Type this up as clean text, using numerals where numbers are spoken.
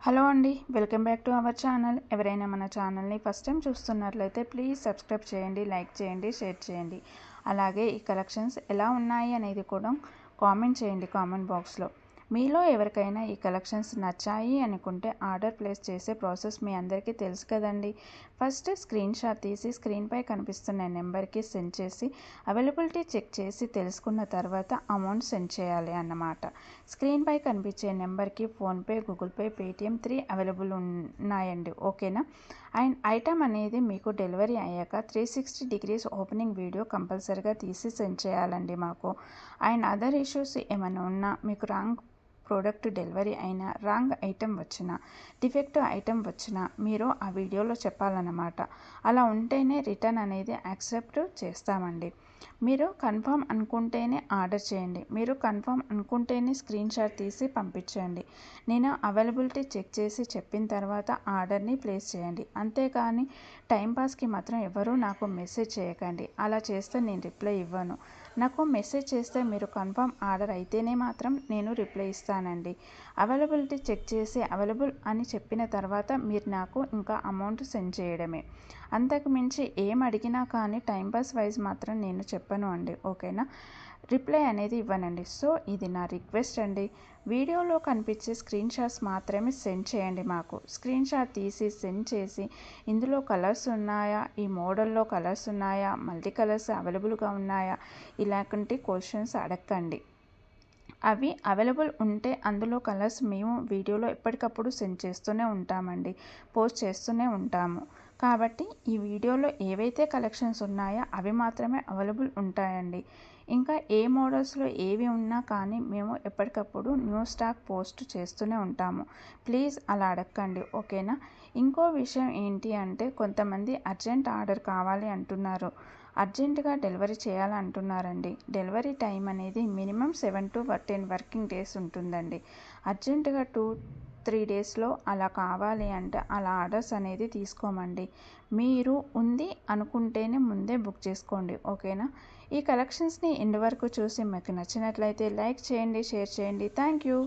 Hello అండి, welcome back to our channel. ఎవరైనా మన ఛానల్ని ఫస్ట్ టైం చూస్తున్నట్లయితే ప్లీజ్ సబ్స్క్రైబ్ చేయండి, లైక్ చేయండి, షేర్ చేయండి. అలాగే ఈ కలెక్షన్స్ ఎలా ఉన్నాయి అనేది కూడా కామెంట్ చేయండి కామెంట్ బాక్స్లో. మీలో ఎవరికైనా ఈ కలెక్షన్స్ నచ్చాయి అనుకుంటే ఆర్డర్ ప్లేస్ చేసే ప్రాసెస్ మీ అందరికీ తెలుసు కదండి. ఫస్ట్ స్క్రీన్ షాట్ తీసి స్క్రీన్పై కనిపిస్తున్న నెంబర్కి సెండ్ చేసి అవైలబిలిటీ చెక్ చేసి తెలుసుకున్న తర్వాత అమౌంట్ సెండ్ చేయాలి అన్నమాట. స్క్రీన్పై కనిపించే నెంబర్కి PhonePe, Google pay, Paytm 3 available ఉన్నాయండి. ఓకేనా. అండ్ ఐటమ్ అనేది మీకు డెలివరీ అయ్యాక 360 డిగ్రీస్ ఓపెనింగ్ వీడియో కంపల్సరీగా తీసి సెండ్ చేయాలండి మాకు. అండ్ అదర్ ఇష్యూస్ ఏమైనా ఉన్నా, మీకు రాంగ్ ప్రోడక్ట్ డెలివరీ అయినా, రాంగ్ ఐటెం వచ్చినా, డిఫెక్టివ్ ఐటెం వచ్చినా మీరు ఆ వీడియోలో చెప్పాలన్నమాట. అలా ఉంటేనే రిటర్న్ అనేది యాక్సెప్ట్ చేస్తామండి. మీరు కన్ఫర్మ్ అనుకుంటేనే ఆర్డర్ చేయండి. మీరు కన్ఫర్మ్ అనుకుంటేనే స్క్రీన్ షాట్ తీసి పంపించండి. నేను అవైలబిలిటీ చెక్ చేసి చెప్పిన తర్వాత ఆర్డర్ని ప్లేస్ చేయండి. అంతేకాని టైంపాస్కి మాత్రం ఎవరూ నాకు మెసేజ్ చేయకండి. అలా చేస్తే నేను రిప్లై ఇవ్వను. నాకు మెసేజ్ చేస్తే మీరు కన్ఫర్మ్ ఆర్డర్ అయితేనే మాత్రం నేను రిప్లై ఇస్తానండి. అవైలబిలిటీ చెక్ చేసి అవైలబుల్ అని చెప్పిన తర్వాత మీరు నాకు ఇంకా అమౌంట్ సెండ్ చేయడమే. అంతకు మించి ఏం అడిగినా కానీ టైంపాస్ వైజ్ మాత్రం నేను చెప్పను అండి. ఓకేనా. రిప్లై అనేది ఇవ్వనండి. సో ఇది నా రిక్వెస్ట్ అండి. వీడియోలో కనిపించే స్క్రీన్ షాట్స్ మాత్రమే సెండ్ చేయండి మాకు. స్క్రీన్ షాట్ తీసి సెండ్ చేసి ఇందులో కలర్స్ ఉన్నాయా, ఈ మోడల్లో కలర్స్ ఉన్నాయా, మల్టీ కలర్స్ అవైలబుల్గా ఉన్నాయా, ఇలాంటి క్వశ్చన్స్ అడగండి. అవి అవైలబుల్ ఉంటే అందులో కలర్స్ మేము వీడియోలో ఎప్పటికప్పుడు సెండ్ చేస్తూనే ఉంటామండి, పోస్ట్ చేస్తూనే ఉంటాము. కాబట్టి ఈ వీడియోలో ఏవైతే కలెక్షన్స్ ఉన్నాయో అవి మాత్రమే అవైలబుల్ ఉంటాయండి. ఇంకా ఏ మోడల్స్లో ఏవి ఉన్నా కానీ మేము ఎప్పటికప్పుడు న్యూ స్టాక్ పోస్ట్ చేస్తూనే ఉంటాము. ప్లీజ్ అలా అడగండి. ఓకేనా. ఇంకో విషయం ఏంటి అంటే, కొంతమంది అర్జెంట్ ఆర్డర్ కావాలి అంటున్నారు, అర్జెంటుగా డెలివరీ చేయాలంటున్నారండి. డెలివరీ టైం అనేది మినిమం 7 to 10 వర్కింగ్ డేస్ ఉంటుందండి. అర్జెంటుగా 2-3 డేస్లో అలా కావాలి అంటే అలా ఆర్డర్స్ అనేది తీసుకోమండి. మీరు ఉంది అనుకుంటేనే ముందే బుక్ చేసుకోండి. ఓకేనా. ఈ కలెక్షన్స్ని ఎండ్ వరకు చూసి మీకు నచ్చినట్లయితే లైక్ చేయండి, షేర్ చేయండి. Thank you.